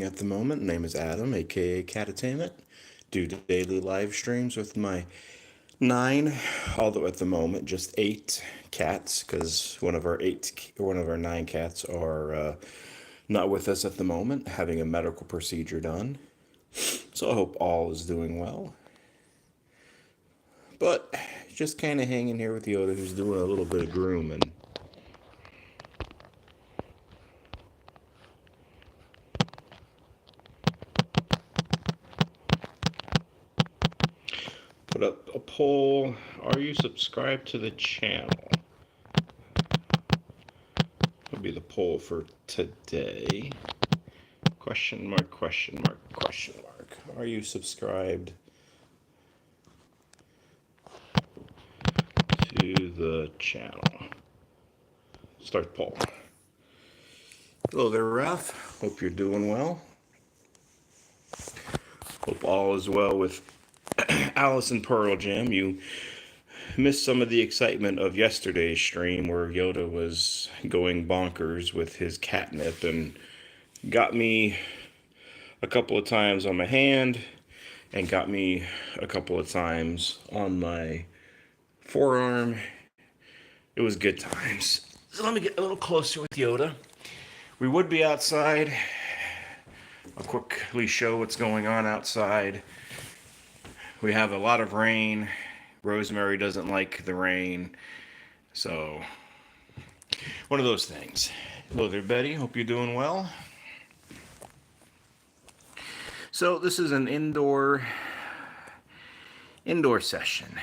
doing at the moment. My name is Adam, aka Catatainment. Do daily live streams with my 9, although at the moment just 8 cats, because one of our 9 cats are not with us at the moment, having a medical procedure done. So I hope all is doing well. But just kind of hanging here with Yoda, who's doing a little bit of grooming. Put up a poll. Are you subscribed to the channel? That'll be the poll for today. Question mark, question mark, question mark. Are you subscribed to the channel? Start poll. Hello there, Ralph. Hope you're doing well. Hope all is well with Alice and Pearl Jam. You missed some of the excitement of yesterday's stream where Yoda was going bonkers with his catnip and got me a couple of times on my hand and got me a couple of times on my forearm. It was good times. So let me get a little closer with Yoda. We would be outside. I'll quickly show what's going on outside. We have a lot of rain. Rosemary doesn't like the rain. So, one of those things. Hello there, Betty. Hope you're doing well. So, this is an indoor session.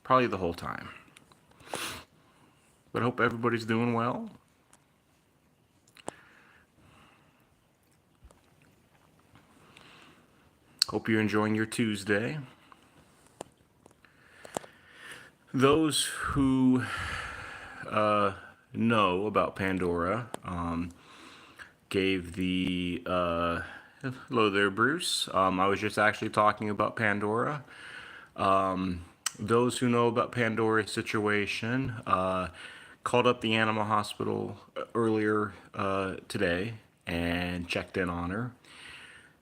Probably the whole time. But I hope everybody's doing well. Hope you're enjoying your Tuesday. Those who know about Pandora gave the hello there, Bruce. I was just actually talking about Pandora. Those who know about Pandora's situation called up the animal hospital earlier today and checked in on her.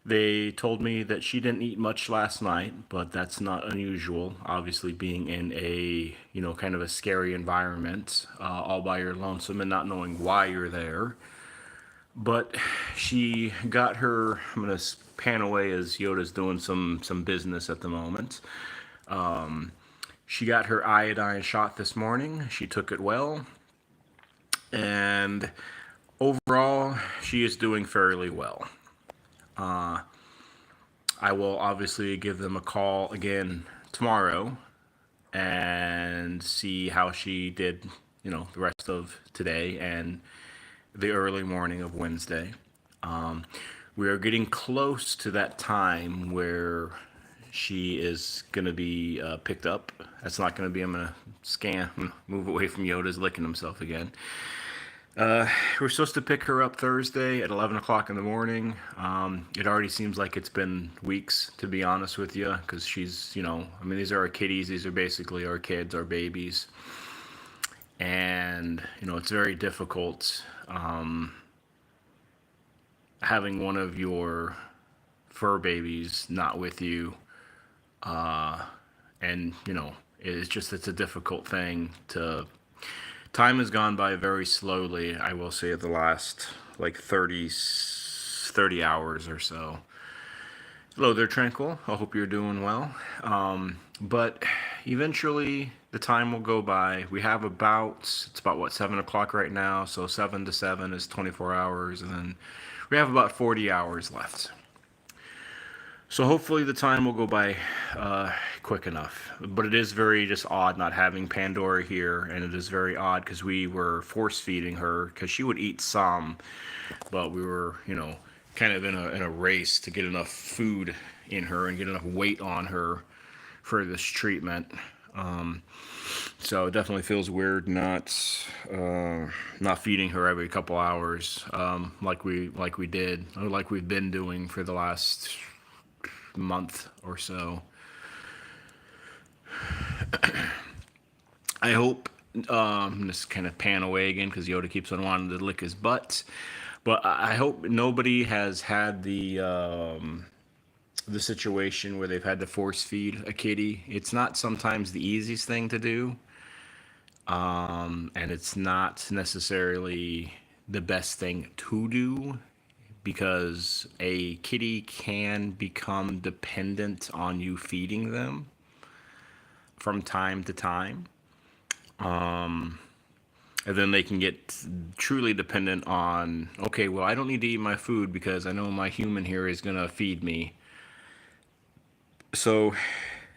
They told me that she didn't eat much last night, but that's not unusual. Obviously, being in a, kind of a scary environment, all by your lonesome and not knowing why you're there. But she got her, I'm going to pan away as Yoda's doing some business at the moment. She got her iodine shot this morning. She took it well. And overall, she is doing fairly well. I will obviously give them a call again tomorrow and see how she did, the rest of today and the early morning of Wednesday. We are getting close to that time where she is going to be picked up. That's not going to be, I'm going to move away from Yoda's licking himself again. We're supposed to pick her up Thursday at 11 o'clock in the morning. It already seems like it's been weeks, to be honest with you, because she's, these are our kitties. These are basically our kids, our babies. And, it's very difficult having one of your fur babies not with you. And, it's a difficult thing to... Time has gone by very slowly, I will say, the last, 30 hours or so. Hello there, Tranquil. I hope you're doing well. But eventually, the time will go by. We have it's about, 7 o'clock right now, so 7 to 7 is 24 hours, and then we have about 40 hours left. So hopefully the time will go by quick enough. But it is very just odd not having Pandora here, and it is very odd because we were force feeding her because she would eat some, but we were, kind of in a race to get enough food in her and get enough weight on her for this treatment. So it definitely feels weird not feeding her every couple hours like we've been doing for the last month or so. I hope, just kind of pan away again because Yoda keeps on wanting to lick his butt. But I hope nobody has had the situation where they've had to force feed a kitty. It's not sometimes the easiest thing to do, and it's not necessarily the best thing to do because a kitty can become dependent on you feeding them from time to time. And then they can get truly dependent on, okay, well, I don't need to eat my food because I know my human here is going to feed me. So,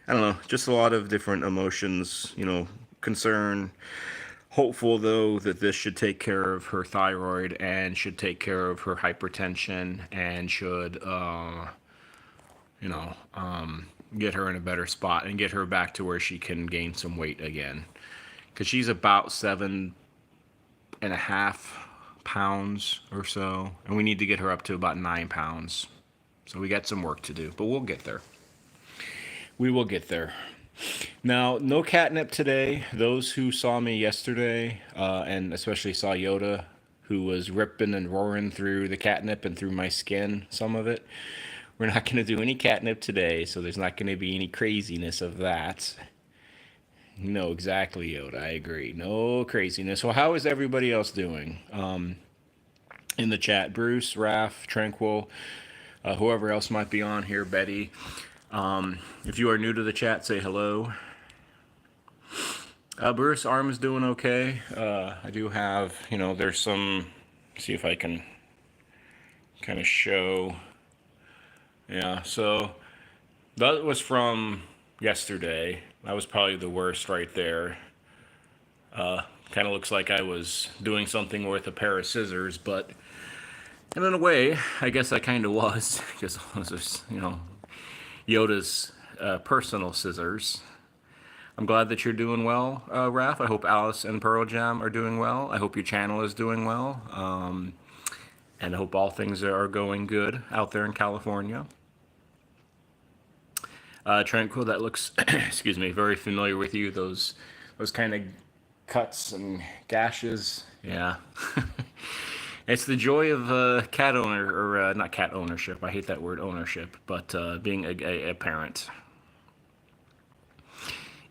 I don't know, just a lot of different emotions, concern. Hopeful, though, that this should take care of her thyroid and should take care of her hypertension and should, you know, get her in a better spot and get her back to where she can gain some weight again. Because she's about 7.5 pounds or so, and we need to get her up to about 9 pounds. So we got some work to do, but we'll get there. We will get there. Now, no catnip today. Those who saw me yesterday, and especially saw Yoda, who was ripping and roaring through the catnip and through my skin, some of it. We're not going to do any catnip today, so there's not going to be any craziness of that. No, exactly, Yoda. I agree. No craziness. So, how is everybody else doing? In the chat, Bruce, Raph, Tranquil, whoever else might be on here, Betty. If you are new to the chat, say hello. Bruce, arm is doing okay. I do have, there's some. See if I can kind of show. Yeah, so that was from yesterday. That was probably the worst right there. Kind of looks like I was doing something with a pair of scissors, but and in a way, I guess I kind of was, because it was just, Yoda's personal scissors. I'm glad that you're doing well, Raph. I hope Alice and Pearl Jam are doing well. I hope your channel is doing well. And I hope all things are going good out there in California. Tranquil, that looks, excuse me, very familiar with you. Those kind of cuts and gashes. Yeah. It's the joy of cat owner, or not cat ownership. I hate that word, ownership, but being a parent.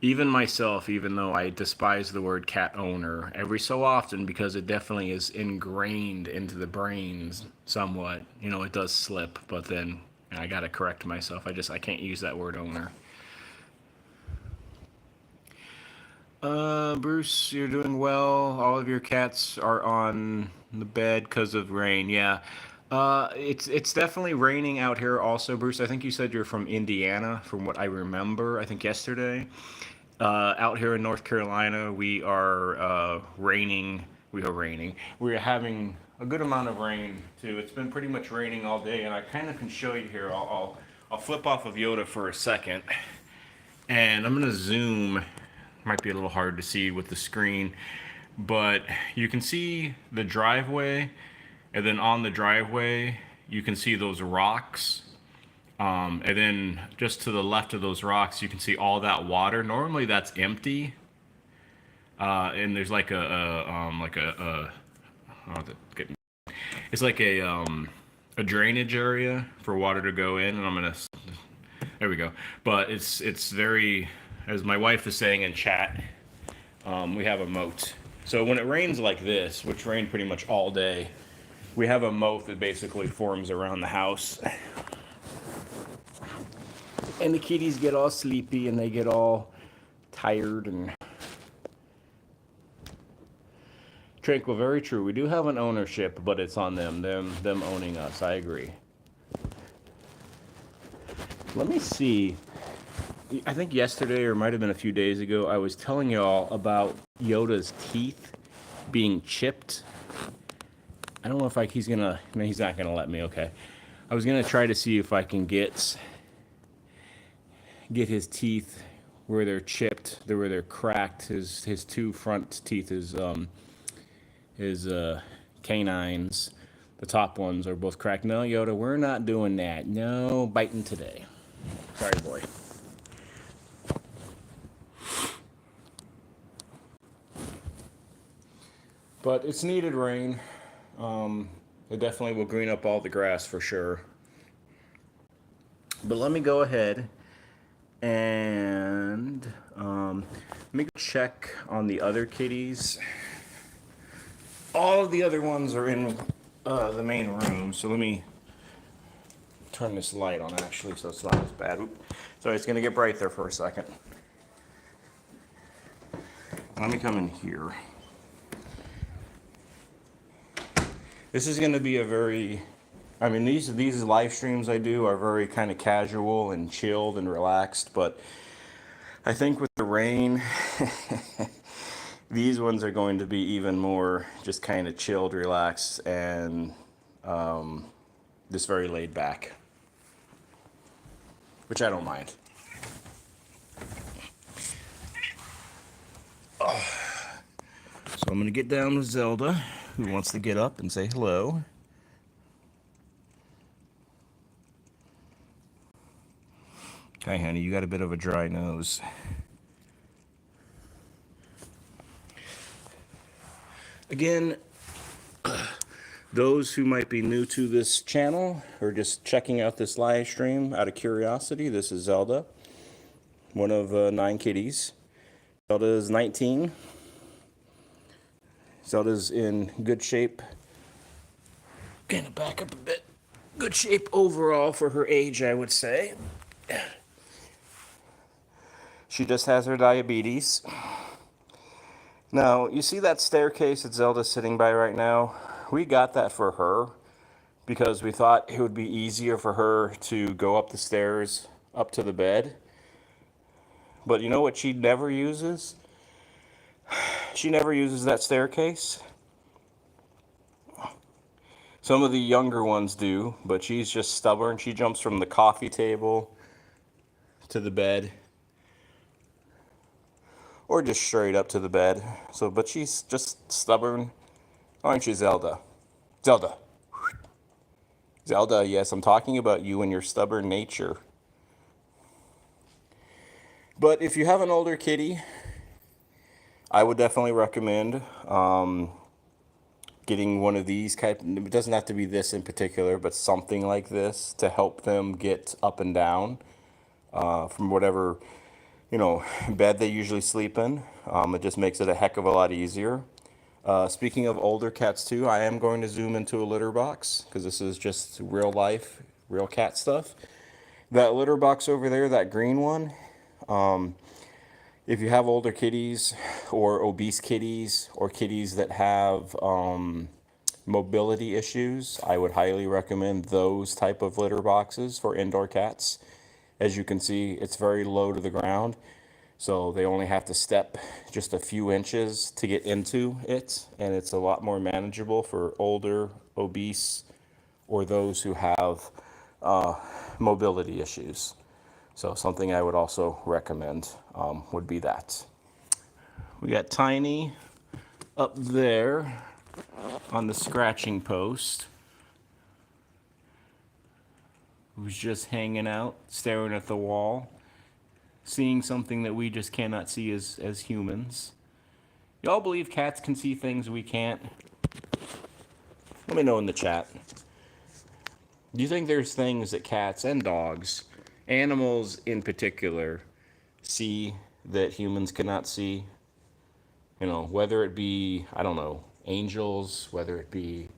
Even myself, even though I despise the word cat owner, every so often, because it definitely is ingrained into the brains somewhat, it does slip, but then I gotta correct myself. I can't use that word owner. Bruce, you're doing well. All of your cats are on the bed because of rain. Yeah. It's definitely raining out here also, Bruce. I think you said you're from Indiana, from what I remember, I think yesterday. Out here in North Carolina, we are raining. We are raining. We are having a good amount of rain too. It's been pretty much raining all day, and I kind of can show you here. I'll flip off of Yoda for a second, and I'm gonna zoom. Might be a little hard to see with the screen, but you can see the driveway, and then on the driveway you can see those rocks. And then just to the left of those rocks, you can see all that water. Normally that's empty. And there's like it's like a drainage area for water to go in. And there we go. But it's very, as my wife is saying in chat, we have a moat. So when it rains like this, which rained pretty much all day, we have a moat that basically forms around the house. And the kitties get all sleepy and they get all tired and tranquil. Very true. We do have an ownership, but it's on them owning us. I agree. Let me see. I think yesterday, or might have been a few days ago, I was telling y'all about Yoda's teeth being chipped. I don't know if he's gonna. No, he's not gonna let me. Okay. I was gonna try to see if I can get his teeth where they're chipped, where they're cracked. His two front teeth, his canines, the top ones are both cracked. No, Yoda, we're not doing that. No biting today. Sorry, boy. But it's needed rain. It definitely will green up all the grass for sure. But let me go ahead and let me check on the other kitties. All of the other ones are in the main room, so let me turn this light on actually so it's not as bad. Sorry, it's gonna get bright there for a second. Let me come in here. This is gonna be a very, I mean, these live streams I do are very kind of casual and chilled and relaxed, but I think with the rain, these ones are going to be even more just kind of chilled, relaxed, and just very laid back, which I don't mind. Oh. So I'm going to get down with Zelda, who wants to get up and say hello. Okay, honey, you got a bit of a dry nose. Again, those who might be new to this channel or just checking out this live stream out of curiosity, this is Zelda, one of 9 kitties. Zelda is 19. Zelda's in good shape. Gonna back up a bit. Good shape overall for her age, I would say. She just has her diabetes. Now, you see that staircase that Zelda's sitting by right now? We got that for her because we thought it would be easier for her to go up the stairs up to the bed. But you know what she never uses? She never uses that staircase. Some of the younger ones do, but she's just stubborn. She jumps from the coffee table to the bed, or just straight up to the bed. So, but she's just stubborn, aren't you, Zelda? Zelda. Zelda, yes, I'm talking about you and your stubborn nature. But if you have an older kitty, I would definitely recommend getting one of these it doesn't have to be this in particular, but something like this to help them get up and down from whatever, bed they usually sleep in. It just makes it a heck of a lot easier. Speaking of older cats too, I am going to zoom into a litter box because this is just real life, real cat stuff. That litter box over there, that green one, if you have older kitties or obese kitties or kitties that have mobility issues, I would highly recommend those type of litter boxes for indoor cats. As you can see, it's very low to the ground, so they only have to step just a few inches to get into it, and it's a lot more manageable for older, obese, or those who have mobility issues. So something I would also recommend would be that. We got Tiny up there on the scratching post, who's just hanging out, staring at the wall, seeing something that we just cannot see as humans. Y'all believe cats can see things we can't? Let me know in the chat. Do you think there's things that cats and dogs, animals in particular, see that humans cannot see? Whether it be, I don't know, angels, whether it be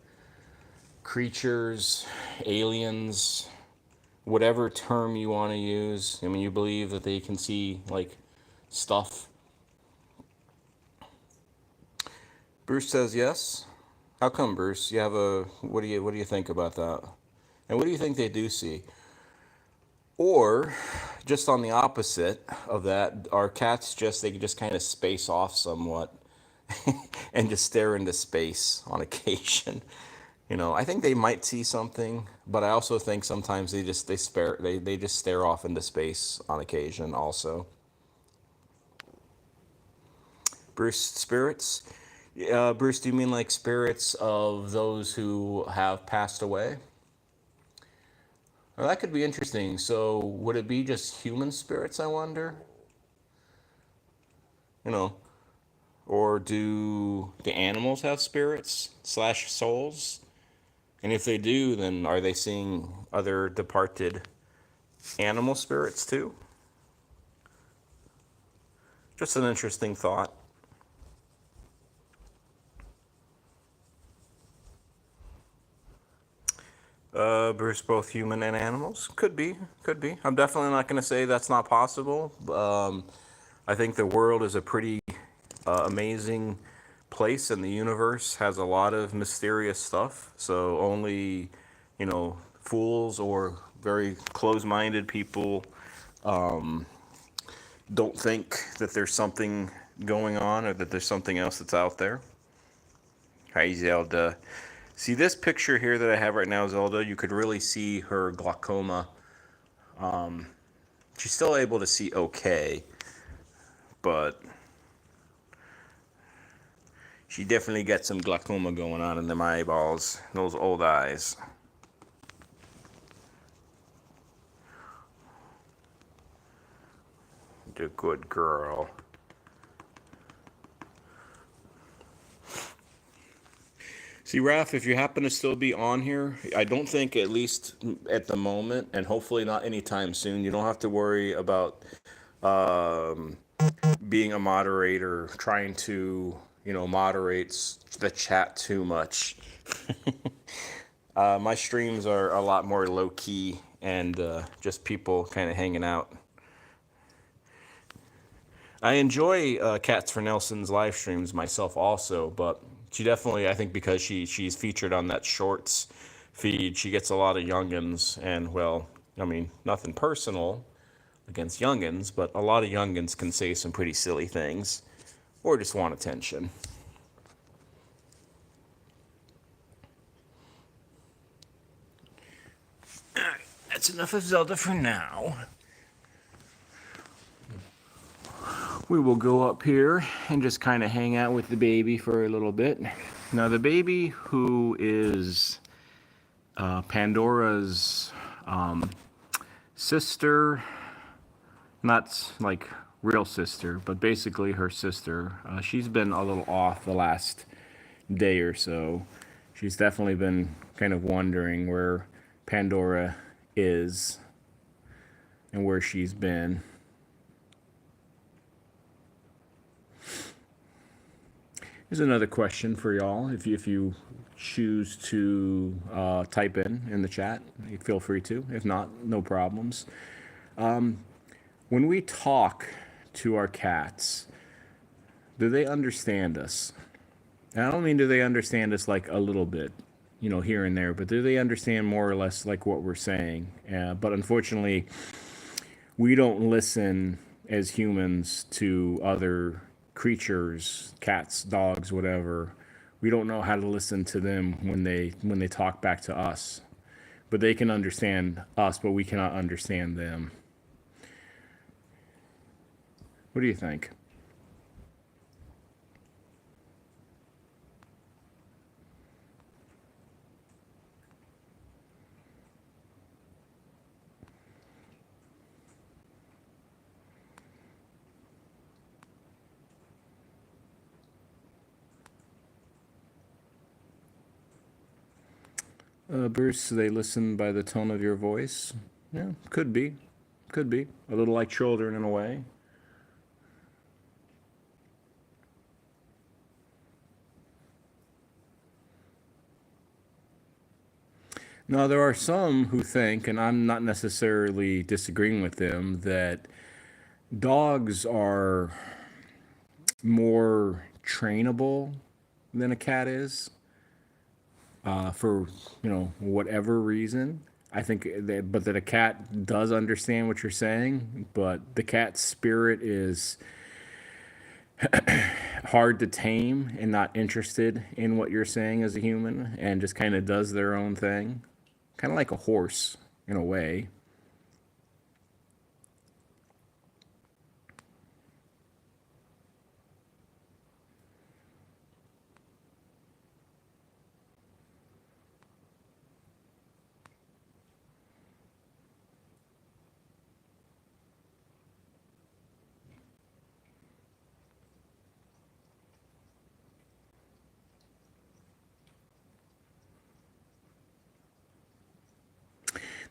creatures, aliens, whatever term you want to use. I mean, you believe that they can see, like, stuff. Bruce says yes. How come, Bruce? You have what do you think about that? And what do you think they do see? Or, just on the opposite of that, are cats they just kind of space off somewhat and just stare into space on occasion? I think they might see something, but I also think sometimes they just stare off into space on occasion also. Bruce, spirits? Bruce, do you mean like spirits of those who have passed away? Well, that could be interesting. So would it be just human spirits, I wonder? Or do the animals have spirits / souls? And if they do, then are they seeing other departed animal spirits too? Just an interesting thought. Bruce, both human and animals? Could be, could be. I'm definitely not going to say that's not possible. I think the world is a pretty amazing place, and the universe has a lot of mysterious stuff. So only, fools or very close-minded people don't think that there's something going on or that there's something else that's out there. Hi, Zelda. See this picture here that I have right now, Zelda? You could really see her glaucoma. She's still able to see okay, but she definitely got some glaucoma going on in them eyeballs, those old eyes. The good girl. See, Raph, if you happen to still be on here, I don't think, at least at the moment, and hopefully not anytime soon, you don't have to worry about um, being a moderator, trying to, moderate the chat too much. My streams are a lot more low key and just people kind of hanging out. I enjoy Cats for Nelson's live streams myself also, but she definitely, I think because she's featured on that shorts feed, she gets a lot of youngins, and well, I mean, nothing personal against youngins, but a lot of youngins can say some pretty silly things or just want attention. Alright, that's enough of Zelda for now. We will go up here and just kind of hang out with the baby for a little bit. Now, the baby, who is Pandora's sister, not like real sister, but basically her sister, she's been a little off the last day or so. She's definitely been kind of wondering where Pandora is and where she's been. Here's another question for y'all. If you choose to type in the chat, you feel free to. If not, no problems. When we talk to our cats, do they understand us? And I don't mean do they understand us like a little bit, here and there, but do they understand more or less like what we're saying? But unfortunately, we don't listen as humans to other creatures, cats, dogs, whatever. We don't know how to listen to them when they talk back to us. But they can understand us, but we cannot understand them. What do you think? Bruce, they listen by the tone of your voice. Yeah, could be. Could be. A little like children in a way. Now, there are some who think, and I'm not necessarily disagreeing with them, that dogs are more trainable than a cat is for, whatever reason. I think but that a cat does understand what you're saying, but the cat's spirit is hard to tame and not interested in what you're saying as a human and just kind of does their own thing. Kind of like a horse in a way.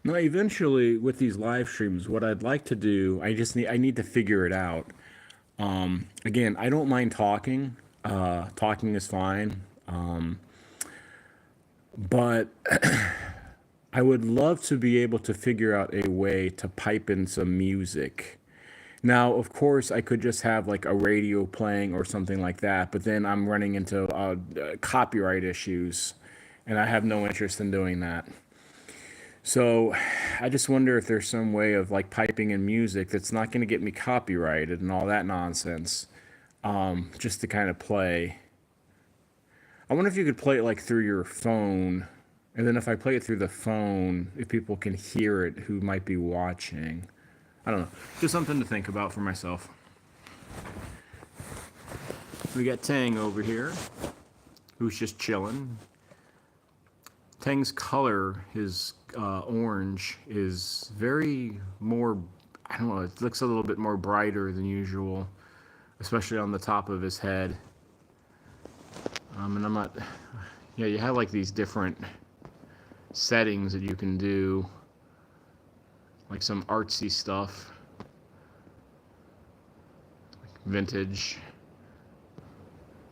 Now, eventually, with these live streams, what I'd like to do, I need to figure it out. Again, I don't mind talking. Talking is fine. But I would love to be able to figure out a way to pipe in some music. Now, of course, I could just have like a radio playing or something like that, but then I'm running into copyright issues, and I have no interest in doing that. So I just wonder if there's some way of like piping in music that's not going to get me copyrighted and all that nonsense, just to kind of play. I wonder if you could play it like through your phone, and then if I play it through the phone, if people can hear it who might be watching. I don't know. Just something to think about for myself. We got Tang over here, who's just chilling. Tang's color, his orange, is very more, I don't know, it looks a little bit more brighter than usual, especially on the top of his head. And I'm not, yeah, you have like these different settings that you can do, like some artsy stuff, like vintage,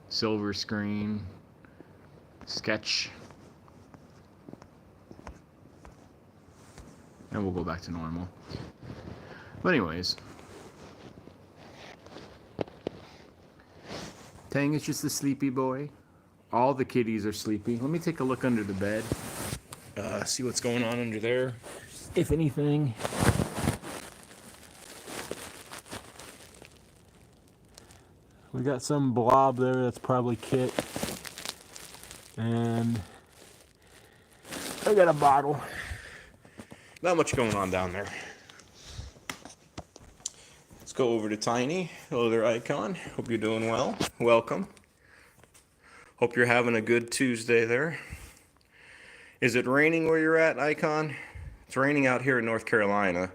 silver screen, sketch. And we'll go back to normal. But anyways, Tang is just a sleepy boy. All the kitties are sleepy. Let me take a look under the bed. See what's going on under there. If anything. We got some blob there that's probably Kit. And I got a bottle. Not much going on down there. Let's go over to Tiny. Hello there, Icon. Hope you're doing well. Welcome. Hope you're having a good Tuesday there. Is it raining where you're at, Icon? It's raining out here in North Carolina.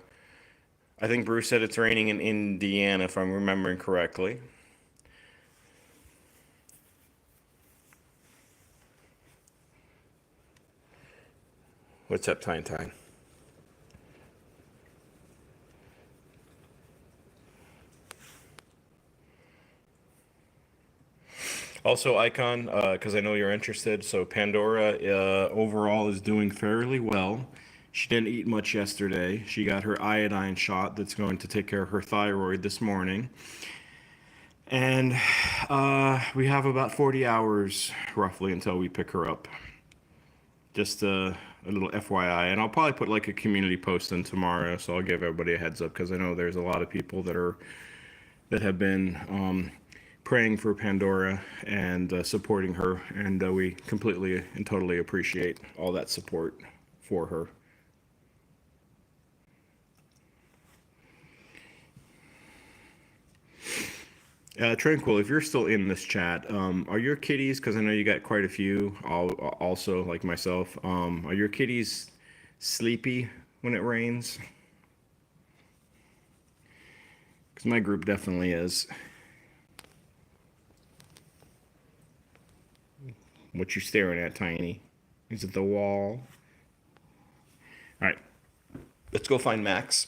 I think Bruce said it's raining in Indiana, if I'm remembering correctly. What's up, Tine Tine? Also, Icon, because I know you're interested, so Pandora overall is doing fairly well. She didn't eat much yesterday. She got her iodine shot that's going to take care of her thyroid this morning. And we have about 40 hours, roughly, until we pick her up. Just a little FYI. And I'll probably put like a community post in tomorrow, so I'll give everybody a heads up, because I know there's a lot of people that have been praying for Pandora and supporting her, and we completely and totally appreciate all that support for her. Tranquil, if you're still in this chat, are your kitties, because I know you got quite a few, also like myself, are your kitties sleepy when it rains? Because my group definitely is. What you staring at, Tiny? Is it the wall? All right, let's go find Max.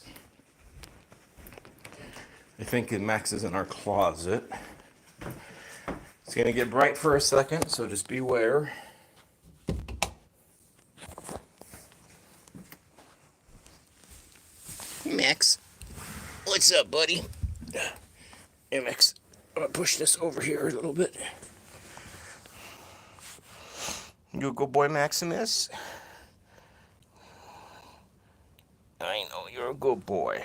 I think Max is in our closet. It's gonna get bright for a second, so just beware. Max, what's up, buddy? Hey, Max, I'm gonna push this over here a little bit. You a good boy, Maximus? I know, you're a good boy.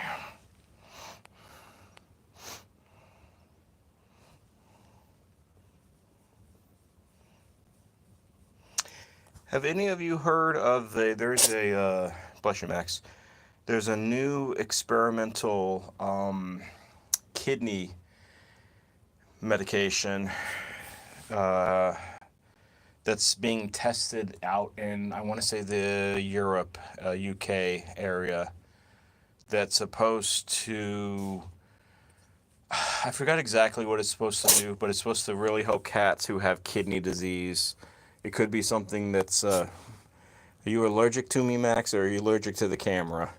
Have any of you heard of there's a, bless you, Max, there's a new experimental kidney medication that's being tested out in, I want to say, the Europe, UK area, that's supposed to, I forgot exactly what it's supposed to do, but it's supposed to really help cats who have kidney disease. It could be something that's Are you allergic to me, Max, or are you allergic to the camera?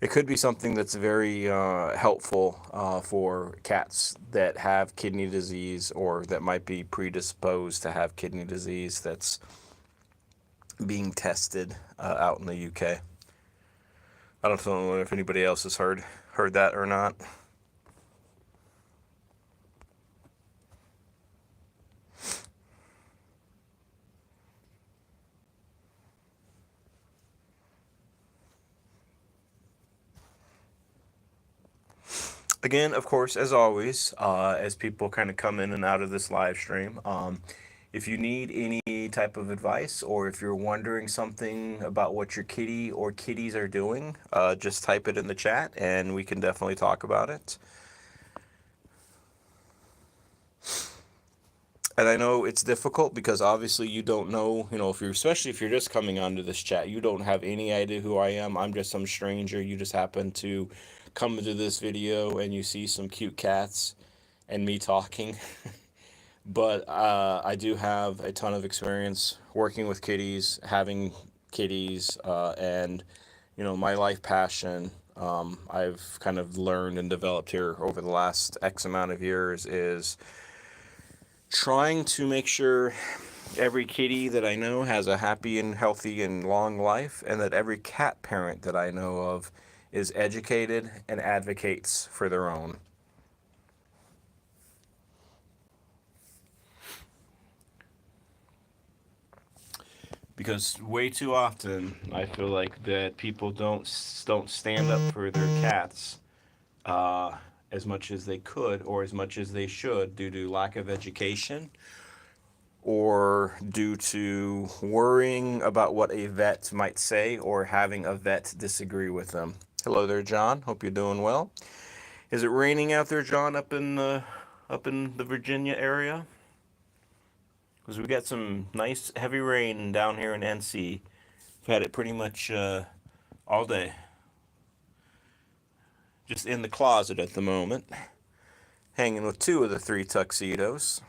It could be something that's very helpful for cats that have kidney disease or that might be predisposed to have kidney disease that's being tested out in the UK. I don't know if anybody else has heard that or not. Again, of course, as always, as people kind of come in and out of this live stream, if you need any type of advice or if you're wondering something about what your kitty or kitties are doing, just type it in the chat and we can definitely talk about it. And I know it's difficult because obviously you don't know, if you're, especially if you're just coming onto this chat, you don't have any idea who I am. I'm just some stranger. You just happen to come into this video and you see some cute cats and me talking. But I do have a ton of experience working with kitties, having kitties, and my life passion. I've kind of learned and developed here over the last X amount of years is trying to make sure every kitty that I know has a happy and healthy and long life, and that every cat parent that I know of is educated and advocates for their own. Because way too often I feel like that people don't stand up for their cats as much as they could or as much as they should due to lack of education or due to worrying about what a vet might say or having a vet disagree with them. Hello there, John. Hope you're doing well. Is it raining out there, John, up in the Virginia area? Because we got some nice heavy rain down here in NC. We've had it pretty much all day. Just in the closet at the moment. Hanging with 2 of the 3 tuxedos.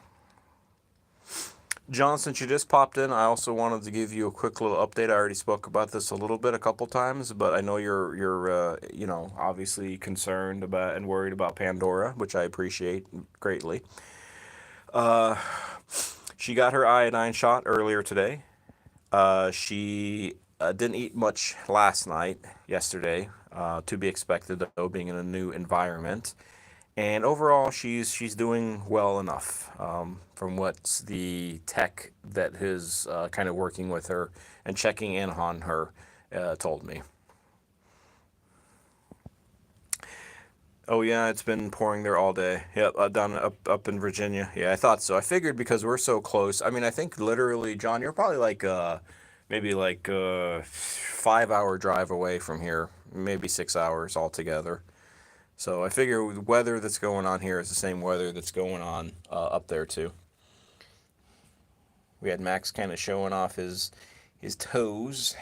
John, since you just popped in, I also wanted to give you a quick little update. I already spoke about this a little bit a couple times, but I know you're obviously concerned about and worried about Pandora, which I appreciate greatly. She got her iodine shot earlier today. She didn't eat much yesterday, to be expected though, being in a new environment. And overall, she's doing well enough from what the tech that is kind of working with her and checking in on her told me. Oh yeah, it's been pouring there all day. Yep, down up in Virginia. Yeah, I thought so. I figured because we're so close. I mean, I think literally, John, you're probably like maybe like 5-hour drive away from here, maybe 6 hours altogether. So I figure the weather that's going on here is the same weather that's going on up there too. We had Max kind of showing off his toes.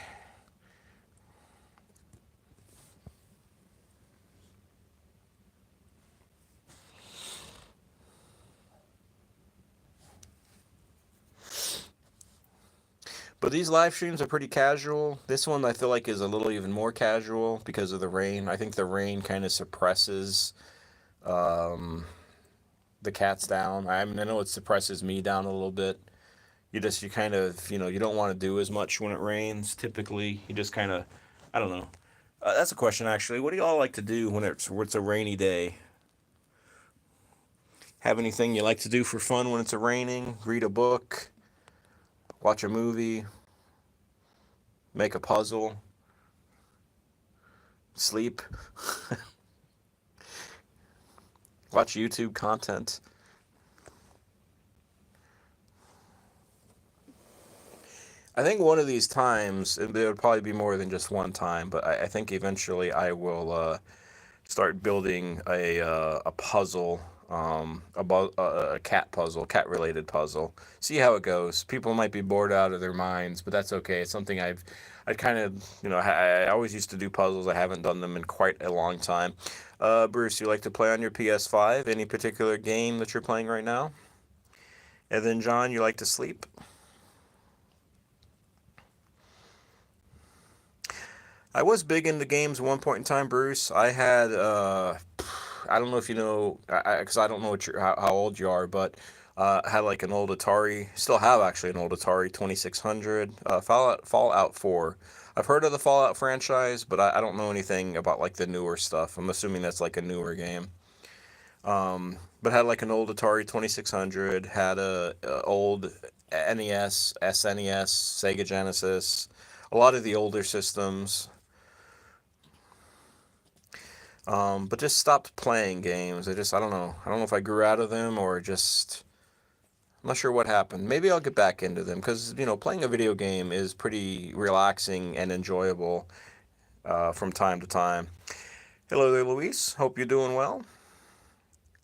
But these live streams are pretty casual. This one I feel like is a little even more casual because of the rain. I think the rain kind of suppresses the cats down. I mean, I know it suppresses me down a little bit. You kind of, you don't want to do as much when it rains. Typically, you just kind of, I don't know. That's a question, actually. What do y'all like to do when it's a rainy day? Have anything you like to do for fun when it's raining? Read a book? Watch a movie? Make a puzzle? Sleep? Watch YouTube content? I think one of these times, it would probably be more than just one time, but I think eventually I will start building a puzzle, a cat puzzle, cat related puzzle. See how it goes. People might be bored out of their minds, but that's okay. It's something I kind of, I always used to do puzzles. I haven't done them in quite a long time. Bruce, you like to play on your PS5? Any particular game that you're playing right now? And then John, you like to sleep? I was big into games at one point in time, Bruce. I had, I don't know if you know, because I don't know how old you are, but I had like an old Atari, still have actually an old Atari 2600, Fallout 4. I've heard of the Fallout franchise, but I don't know anything about like the newer stuff. I'm assuming that's like a newer game. But had like an old Atari 2600, had a old NES, SNES, Sega Genesis, a lot of the older systems. But just stopped playing games. I don't know. I don't know if I grew out of them or just I'm not sure what happened. Maybe I'll get back into them because playing a video game is pretty relaxing and enjoyable from time to time. Hello there, Luis. Hope you're doing well.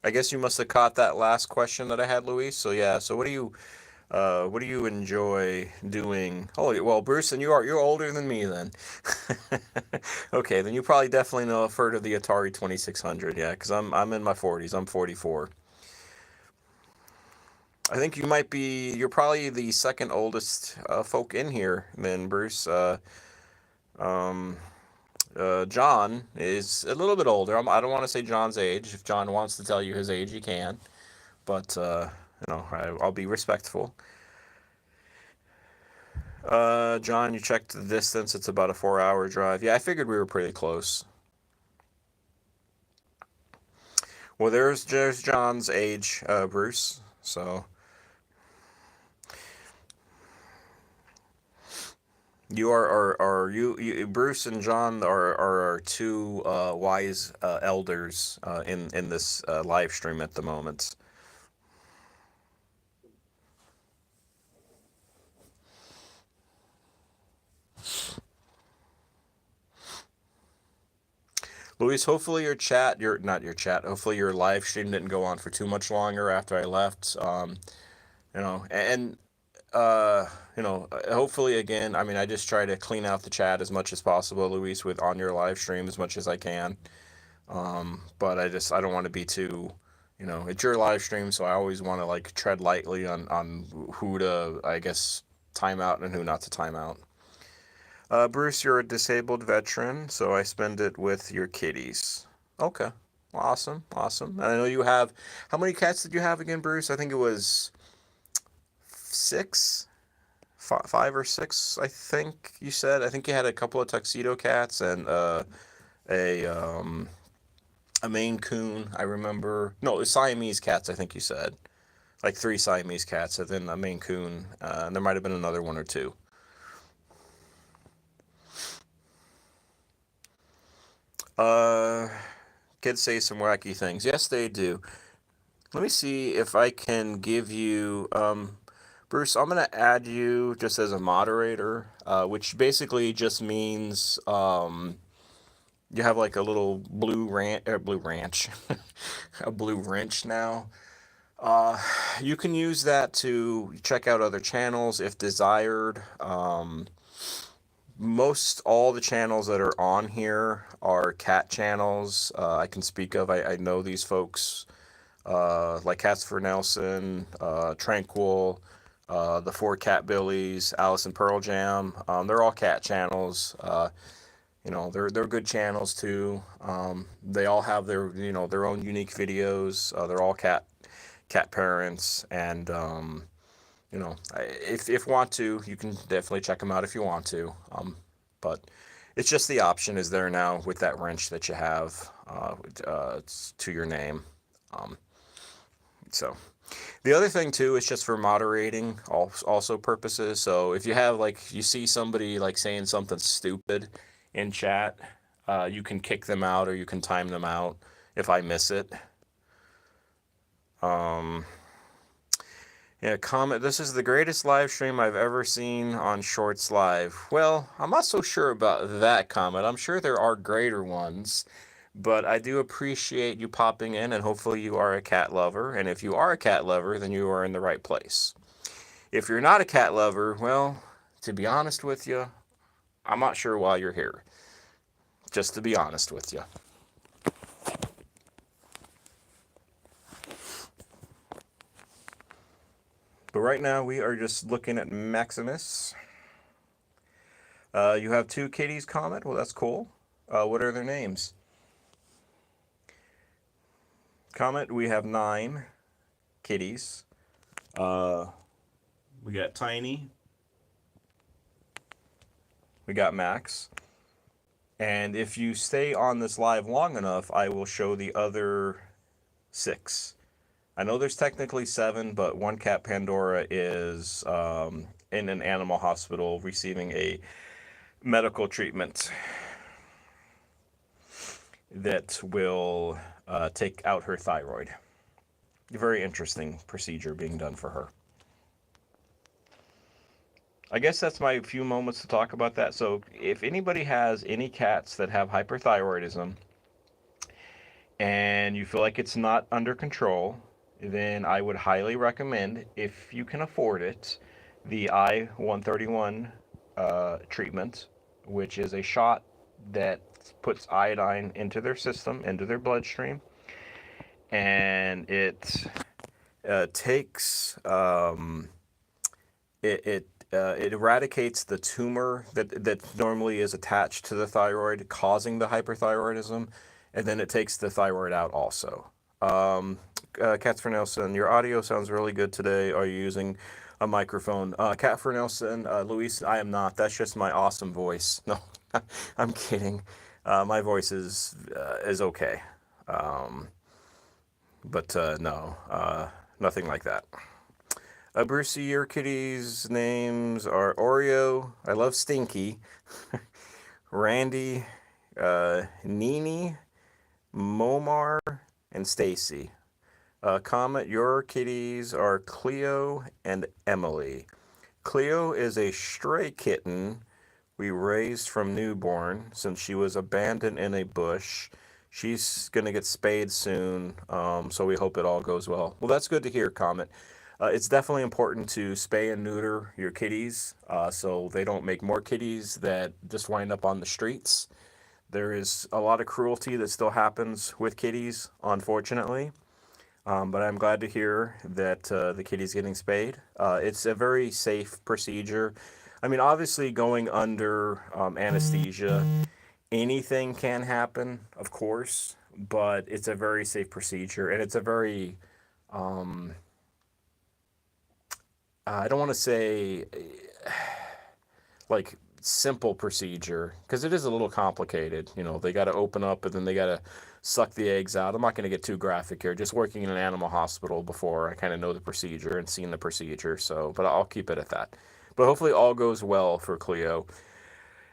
I guess you must have caught that last question that I had, Luis. So yeah. So what do you enjoy doing? Oh, well, Bruce, and you're older than me then. Okay, then you probably definitely know I've heard of the Atari 2600. Yeah, because I'm in my 40s. I'm 44. I think you're probably the second oldest folk in here, then, Bruce. Um, John is a little bit older. I don't want to say John's age. If John wants to tell you his age, he can. But I'll be respectful. John, you checked the distance. It's about a 4-hour drive. Yeah, I figured we were pretty close. Well, there's John's age, Bruce. So you Bruce and John are our two wise elders in this live stream at the moment. Luis, hopefully hopefully your live stream didn't go on for too much longer after I left. And uh, hopefully again, I mean, I just try to clean out the chat as much as possible, Luis, with on your live stream as much as I can. But I don't want to be too, it's your live stream, so I always want to like tread lightly on who to, I guess, time out and who not to time out. Bruce, you're a disabled veteran, so I spend it with your kitties. Okay. Awesome. Awesome. And I know you have, how many cats did you have again, Bruce? I think it was six, five or six, I think you said. I think you had a couple of tuxedo cats and a, um, a Maine Coon, I remember. No, it was Siamese cats, I think you said. Like three Siamese cats, and then a Maine Coon, and there might have been another one or two. Uh, Kids say some wacky things. Yes, they do. Let me see if I can give you, Bruce, I'm going to add you just as a moderator, which basically just means you have like a little blue ranch, a blue wrench now. Uh, you can use that to check out other channels if desired. Most all the channels that are on here are cat channels I can speak of. I know these folks like Cats for Nelson, Tranquil, the Four Cat Billies, Alice and Pearl Jam. They're all cat channels. They're good channels too. They all have their own unique videos. They're all cat parents, and if want to, you can definitely check them out if you want to. But it's just the option is there now with that wrench that you have to your name. Um, so the other thing too is just for moderating also purposes. So if you have like you see somebody like saying something stupid in chat, you can kick them out or you can time them out if I miss it. Um, Yeah, comment. This is the greatest live stream I've ever seen on Shorts Live. Well, I'm not so sure about that comment. I'm sure there are greater ones, but I do appreciate you popping in, and hopefully you are a cat lover. And if you are a cat lover, then you are in the right place. If you're not a cat lover, well, to be honest with you, I'm not sure why you're here. Just to be honest with you. But right now we are just looking at Maximus. You have 2 kitties, Comet? Well, that's cool. What are their names? Comet, we have 9 kitties. We got Tiny. We got Max. And if you stay on this live long enough, I will show the other 6. I know there's technically 7, but one cat, Pandora, is in an animal hospital receiving a medical treatment that will take out her thyroid. A very interesting procedure being done for her. I guess that's my few moments to talk about that. So if anybody has any cats that have hyperthyroidism and you feel like it's not under control, then I would highly recommend, if you can afford it, the I-131 treatment, which is a shot that puts iodine into their system, into their bloodstream, and it takes it eradicates the tumor that normally is attached to the thyroid, causing the hyperthyroidism, and then it takes the thyroid out also. Cat for Nelson, your audio sounds really good today. Are you using a microphone? Cat for Nelson, Luis, I am not. That's just my awesome voice. No, I'm kidding. My voice is okay, but no, nothing like that. Brucey, your kitties' names are Oreo. I love Stinky. Randy, Nini, Momar, and Stacy. Comet, your kitties are Cleo and Emily. Cleo is a stray kitten we raised from newborn since she was abandoned in a bush. She's going to get spayed soon, so we hope it all goes well. Well, that's good to hear, Comet. It's definitely important to spay and neuter your kitties so they don't make more kitties that just wind up on the streets. There is a lot of cruelty that still happens with kitties, unfortunately. But I'm glad to hear that the kitty's getting spayed. It's a very safe procedure. I mean, obviously, going under anesthesia, anything can happen, of course, but it's a very safe procedure, and it's a very, I don't want to say like simple procedure because it is a little complicated. You know, they got to open up and then they got to suck the eggs out. I'm not going to get too graphic here. Just working in an animal hospital before, I kind of know the procedure and seen the procedure. So, but I'll keep it at that. But hopefully all goes well for Cleo.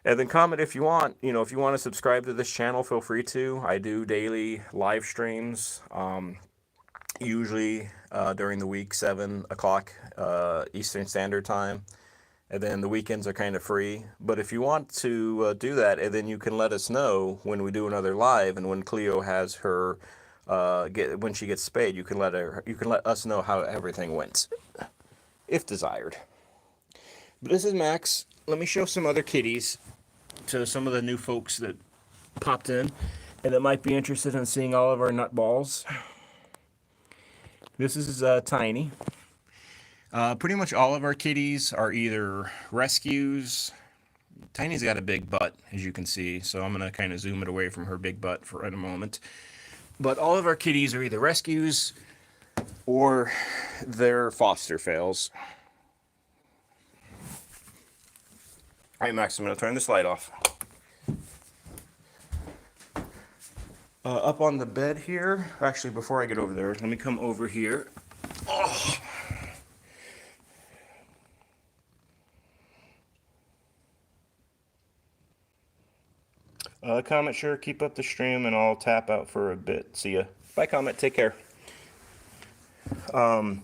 And then comment if you want. You know, if you want to subscribe to this channel, feel free to. I do daily live streams. Usually during the week, 7 o'clock Eastern Standard Time. And then the weekends are kind of free. But if you want to do that, and then you can let us know when we do another live, and when Cleo has her, when she gets spayed, you can let us know how everything went, if desired. But this is Max. Let me show some other kitties to some of the new folks that popped in, and that might be interested in seeing all of our nutballs. This is Tiny. Pretty much all of our kitties are either rescues. Tiny's got a big butt, as you can see, so I'm going to kind of zoom it away from her big butt for in a moment. But all of our kitties are either rescues or they're foster fails. All right, Max, I'm going to turn this light off. Up on the bed here, actually, before I get over there, let me come over here. Oh. Comet, sure, keep up the stream, and I'll tap out for a bit. See ya. Bye, Comet. Take care. So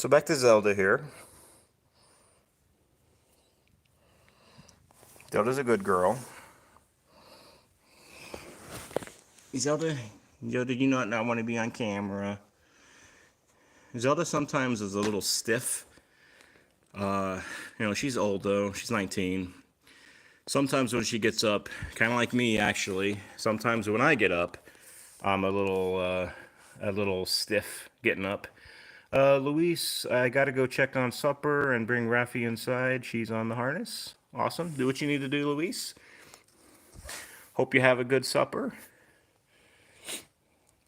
back to Zelda here. Zelda's a good girl. Zelda, you not want to be on camera. Zelda sometimes is a little stiff. You know, she's old though. She's 19. Sometimes when she gets up, kind of like me actually, sometimes when I get up, I'm a little stiff getting up. Luis, I gotta go check on supper and bring Rafi inside. She's on the harness. Awesome. Do what you need to do, Luis. Hope you have a good supper.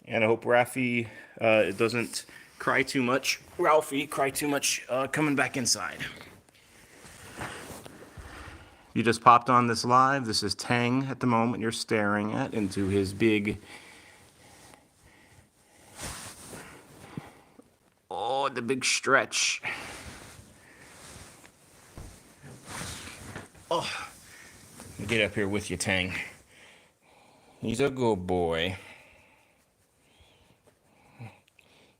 And I hope Ralphie doesn't cry too much. Ralphie, cry too much coming back inside. You just popped on this live. This is Tang at the moment. You're staring at into his big... Oh, the big stretch. Oh, get up here with you, Tang. He's a good boy.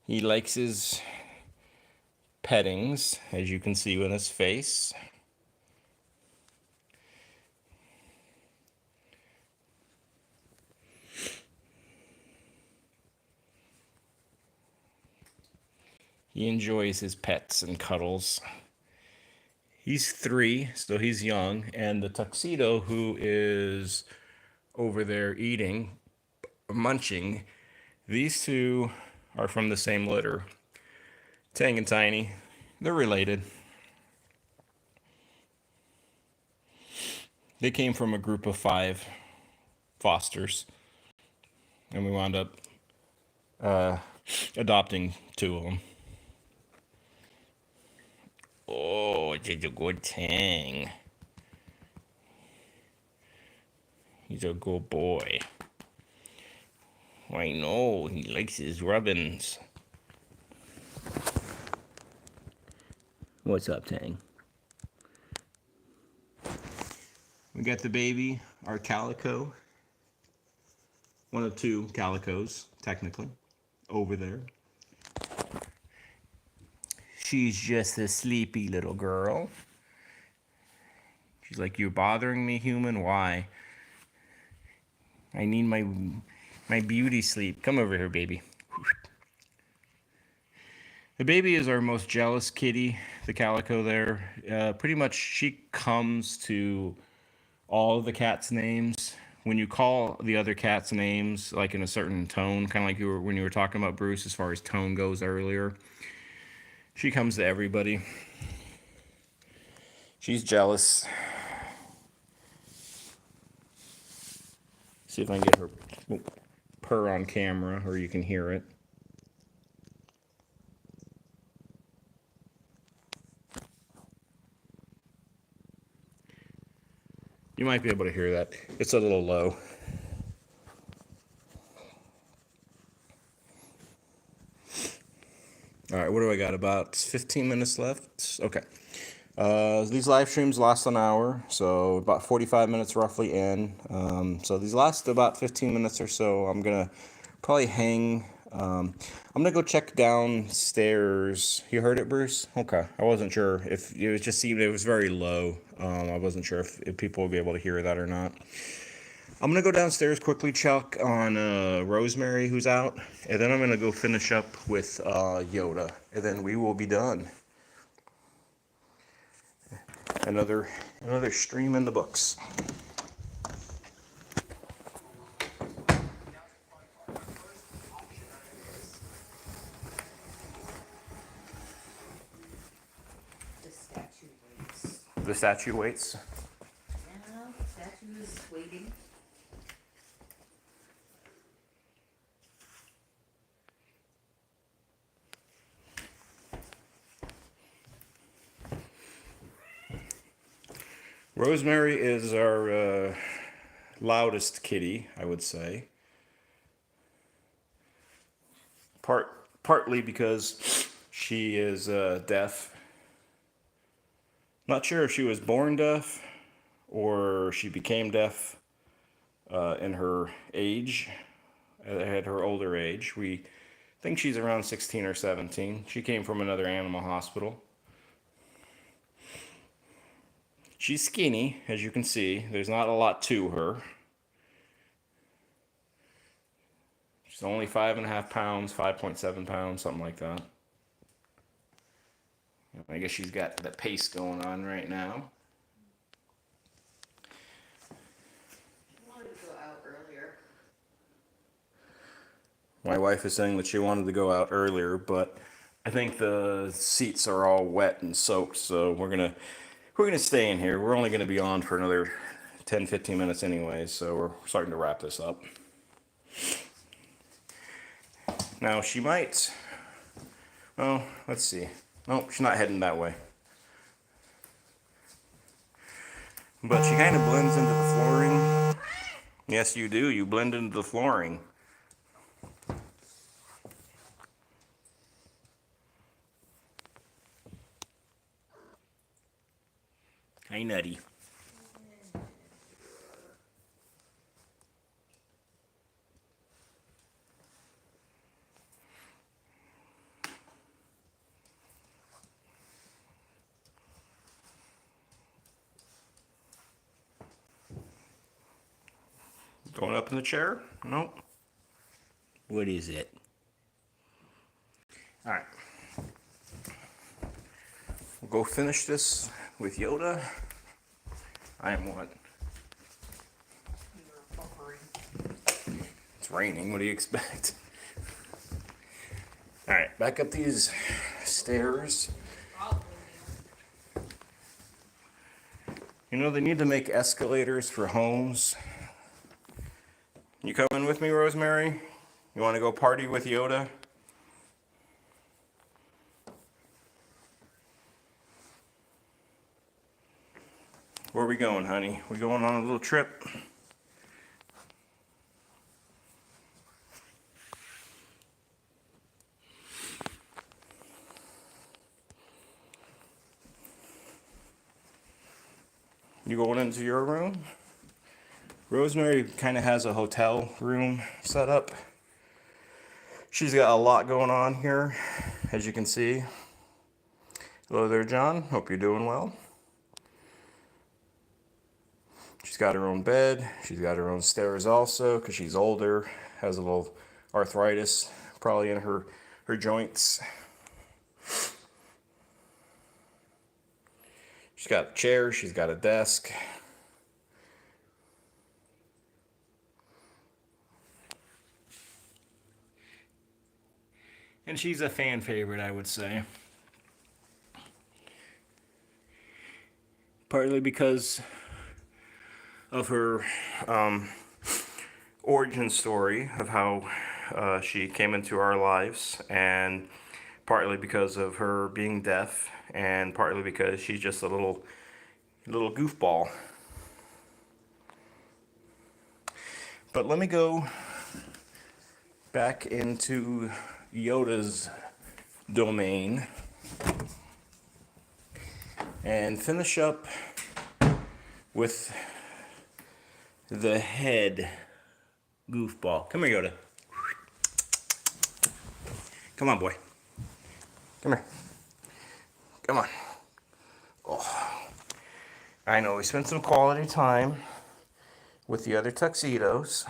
He likes his pettings, as you can see with his face. He enjoys his pets and cuddles. He's 3, so he's young, and the tuxedo, who is over there eating, munching, these two are from the same litter. Tang and Tiny, they're related. They came from a group of 5 fosters, and we wound up adopting 2 of them. Oh, it's a good Tang. He's a good boy. I know, he likes his rubbins. What's up, Tang? We got the baby, our calico. One of 2 calicos, technically, over there. She's just a sleepy little girl. She's like, you're bothering me, human? Why? I need my beauty sleep. Come over here, baby. The baby is our most jealous kitty, the calico there. Pretty much she comes to all of the cats' names. When you call the other cats' names, like in a certain tone, kind of like when you were talking about Bruce as far as tone goes earlier, she comes to everybody. She's jealous. See if I can get her purr on camera, or you can hear it. You might be able to hear that. It's a little low. All right, what do I got? About 15 minutes left? Okay. These live streams last an hour, so about 45 minutes roughly in. So these last about 15 minutes or so, I'm going to probably hang. I'm going to go check downstairs. You heard it, Bruce? Okay. I wasn't sure if it was just seemed it was very low. I wasn't sure if people would be able to hear that or not. I'm going to go downstairs quickly, check on Rosemary, who's out, and then I'm going to go finish up with Yoda, and then we will be done. Another stream in the books. The statue waits. The statue waits. Yeah, the statue is waiting. Rosemary is our loudest kitty, I would say. Partly because she is deaf. Not sure if she was born deaf or she became deaf in her age, at her older age. We think she's around 16 or 17. She came from another animal hospital. She's skinny, as you can see. There's not a lot to her. She's only 5.5 pounds, 5.7 pounds, something like that. I guess she's got the pace going on right now. I wanted to go out earlier. My wife is saying that she wanted to go out earlier, but I think the seats are all wet and soaked, so we're gonna we're going to stay in here. We're only going to be on for another 10, 15 minutes anyway, so we're starting to wrap this up. Now, she might... Oh, let's see. Oh, she's not heading that way. But she kind of blends into the flooring. Yes, you do. You blend into the flooring. Hi, Nutty. Going up in the chair? Nope. What is it? Alright. We'll go finish this with Yoda. I am what? It's raining. What do you expect? Alright, back up these stairs. You know, they need to make escalators for homes. You coming with me, Rosemary? You want to go party with Yoda? Where are we going, honey? We going on a little trip? You going into your room? Rosemary kind of has a hotel room set up. She's got a lot going on here, as you can see. Hello there, John. Hope you're doing well. She's got her own bed. She's got her own stairs also, because she's older, has a little arthritis probably in her joints. She's got a chair. She's got a desk. And she's a fan favorite, I would say. Partly because of her origin story of how she came into our lives, and partly because of her being deaf, and partly because she's just a little goofball. But let me go back into Yoda's domain and finish up with the head goofball. Come here, Yoda. Come on, boy. Come here. Come on. Oh. I know, we spent some quality time with the other tuxedos.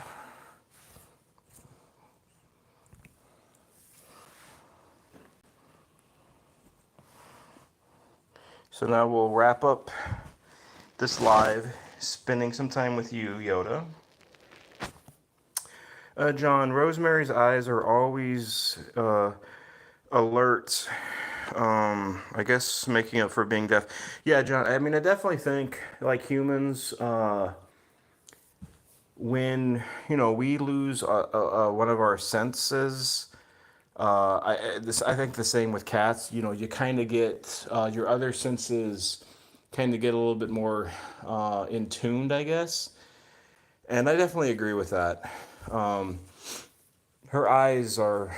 So now we'll wrap up this live, spending some time with you, Yoda. John, Rosemary's eyes are always alert. I guess making up for being deaf. Yeah, John, I mean, I definitely think, like humans, when, you know, we lose one of our senses, I think the same with cats. You know, you kind of get your other senses kind of get a little bit more in tuned, I guess. And I definitely agree with that. Her eyes are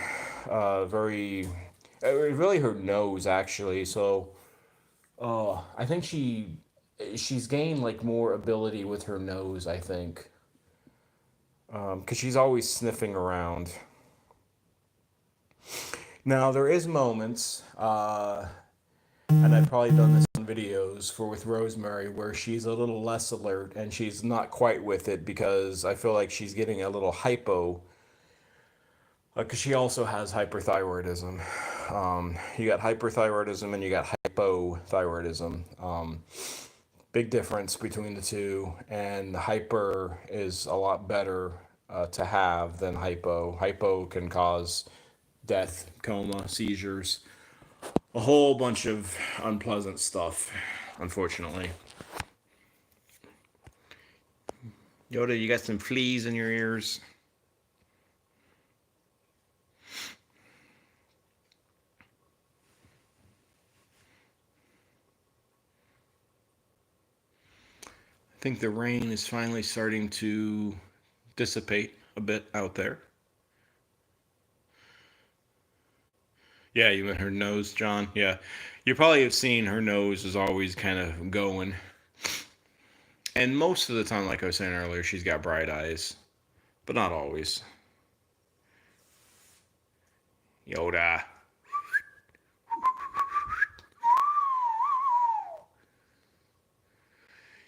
very, really her nose actually. So I think she's gained like more ability with her nose, I think, because she's always sniffing around. Now there is moments, and I've probably done this on videos for with Rosemary, where she's a little less alert and she's not quite with it because I feel like she's getting a little hypo. Because she also has hyperthyroidism. You got hyperthyroidism and you got hypothyroidism. Big difference between the two, and hyper is a lot better to have than hypo. Hypo can cause death, coma, seizures, a whole bunch of unpleasant stuff. unfortunately. Yoda, you got some fleas in your ears. I think the rain is finally starting to dissipate a bit out there. Yeah, you meant her nose, John? Yeah. You probably have seen her nose is always kind of going. And most of the time, like I was saying earlier, she's got bright eyes. But not always. Yoda.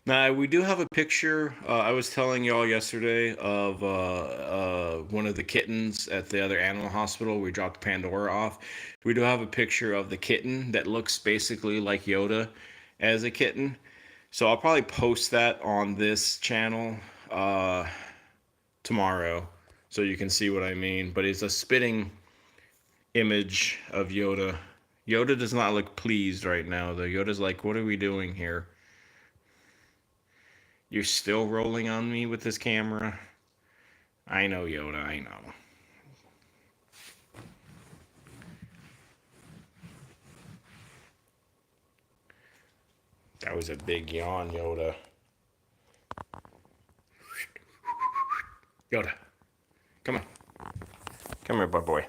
Now, we do have a picture. I was telling y'all yesterday of one of the kittens at the other animal hospital. We dropped Pandora off. We do have a picture of the kitten that looks basically like Yoda as a kitten. So I'll probably post that on this channel tomorrow so you can see what I mean. But it's a spitting image of Yoda. Yoda does not look pleased right now, though. Yoda's like, what are we doing here? You're still rolling on me with this camera? I know, Yoda, I know. That was a big yawn, Yoda. Yoda, come on. Come here, boy.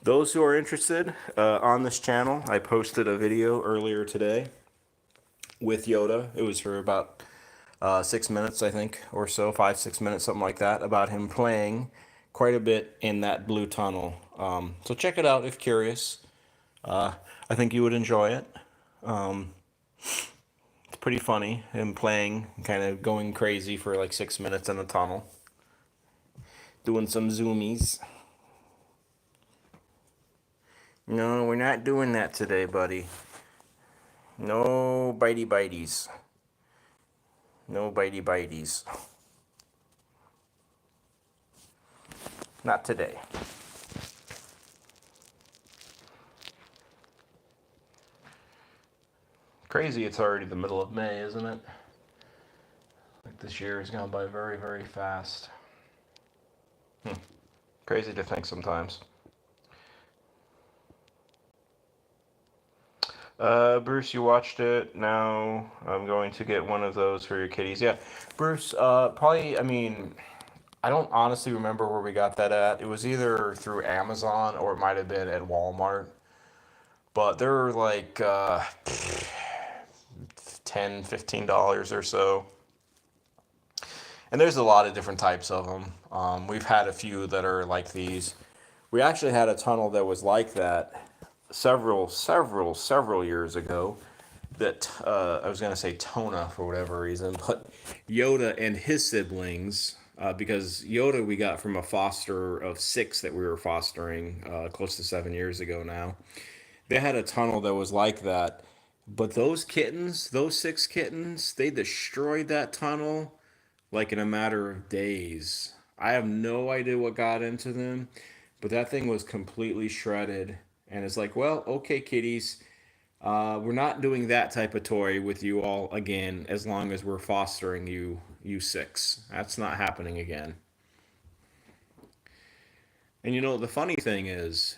Those who are interested on this channel, I posted a video earlier today with Yoda. It was for about 6 minutes, I think, or so, 5-6 minutes, something like that, about him playing quite a bit in that blue tunnel. So check it out if curious. I think you would enjoy it. It's pretty funny, him playing, kind of going crazy for like 6 minutes in the tunnel, doing some zoomies. No, we're not doing that today, buddy. No bitey bites. No bitey bites. Not today. Crazy, it's already the middle of May, isn't it? Like this year has gone by very, very fast. Crazy to think sometimes. Bruce, you watched it. Now I'm going to get one of those for your kitties. Yeah, Bruce, probably, I mean, I don't honestly remember where we got that at. It was either through Amazon or it might have been at Walmart. But they're like $10, $15 or so. And there's a lot of different types of them. We've had a few that are like these. We actually had a tunnel that was like that several years ago that I was going to say Tona for whatever reason, but Yoda and his siblings, because Yoda we got from a foster of 6 that we were fostering close to 7 years ago now. They had a tunnel that was like that, but those kittens, those 6 kittens, they destroyed that tunnel like in a matter of days. I have no idea what got into them, but that thing was completely shredded. And it's like, well, okay, kitties, we're not doing that type of toy with you all again as long as we're fostering you 6. That's not happening again. And you know, the funny thing is,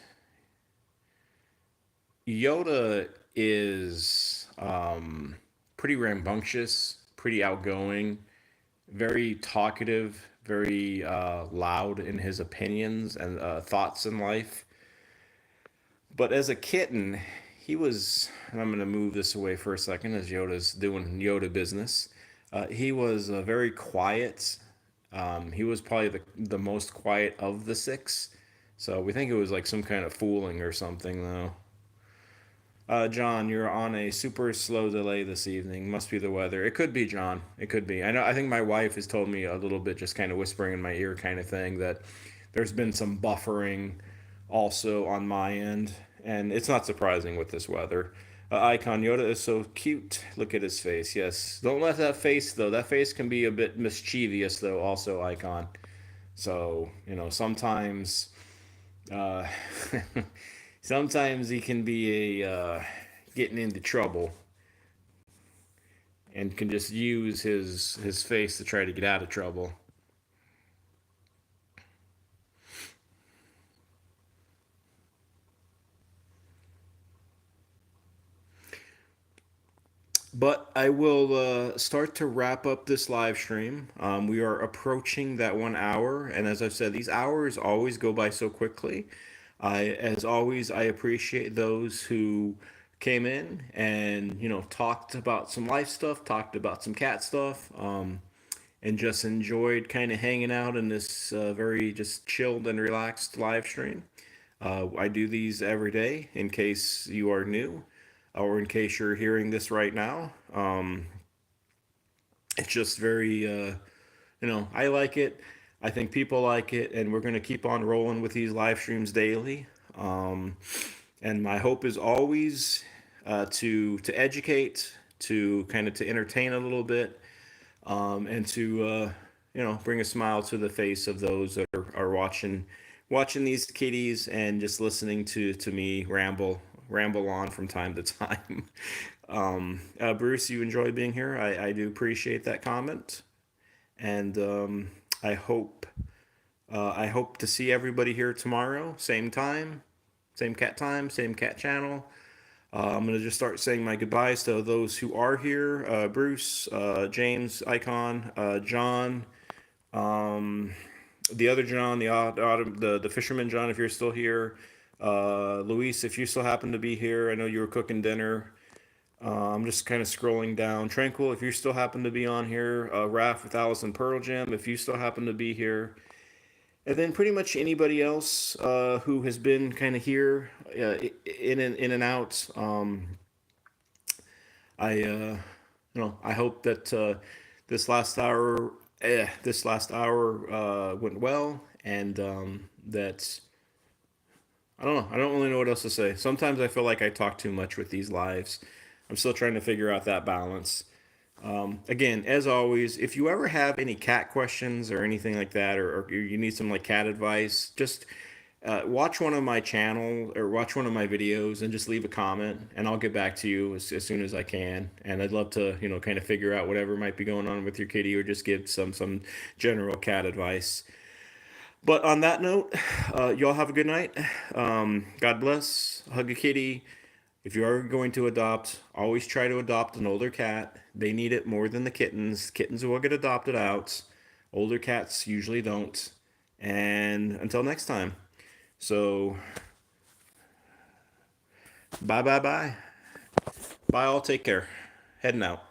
Yoda is pretty rambunctious, pretty outgoing, very talkative, very loud in his opinions and thoughts in life. But as a kitten, he was, and I'm going to move this away for a second as Yoda's doing Yoda business. He was very quiet. He was probably the most quiet of the 6. So we think it was like some kind of fooling or something, though. John, you're on a super slow delay this evening. Must be the weather. It could be, John. It could be. I know. I think my wife has told me a little bit, just kind of whispering in my ear, kind of thing, that there's been some buffering also on my end, and it's not surprising with this weather. Icon. Yoda is so cute. Look at his face. Yes. Don't let that face, though. That face can be a bit mischievous, though, also, Icon. So, sometimes, uh, sometimes he can be getting into trouble and can just use his face to try to get out of trouble. But I will start to wrap up this live stream. We are approaching that 1 hour, and as I've said, these hours always go by so quickly. As always, I appreciate those who came in and talked about some life stuff, talked about some cat stuff, and just enjoyed kind of hanging out in this very just chilled and relaxed live stream. I do these every day in case you are new or in case you're hearing this right now. It's just very, I like it. I think people like it, and we're going to keep on rolling with these live streams daily. Um, and my hope is always to educate, to kind of to entertain a little bit, and to bring a smile to the face of those that are watching these kitties and just listening to me ramble on from time to time. Bruce, you enjoy being here. I do appreciate that comment, and I hope I hope to see everybody here tomorrow, same cat channel. I'm going to just start saying my goodbyes to those who are here. Bruce, James, Icon, John, the other John, the fisherman John, if you're still here. Luis, if you still happen to be here, I know you were cooking dinner. I'm just kind of scrolling down. Tranquil, if you still happen to be on here. Raph with Alice and Pearl Jam, if you still happen to be here. And then pretty much anybody else who has been kind of here in and out. I hope that this last hour went well, and that I don't know. I don't really know what else to say. Sometimes I feel like I talk too much with these lives. I'm still trying to figure out that balance. Again, as always, if you ever have any cat questions or anything like that, or you need some like cat advice, just watch one of my channel or watch one of my videos and just leave a comment, and I'll get back to you as soon as I can. And I'd love to, kind of figure out whatever might be going on with your kitty, or just give some general cat advice. But on that note, y'all have a good night. God bless. Hug a kitty. If you are going to adopt, always try to adopt an older cat. They need it more than the kittens. Kittens will get adopted out. Older cats usually don't. And until next time. So, bye, bye, bye. Bye, all. Take care. Heading out.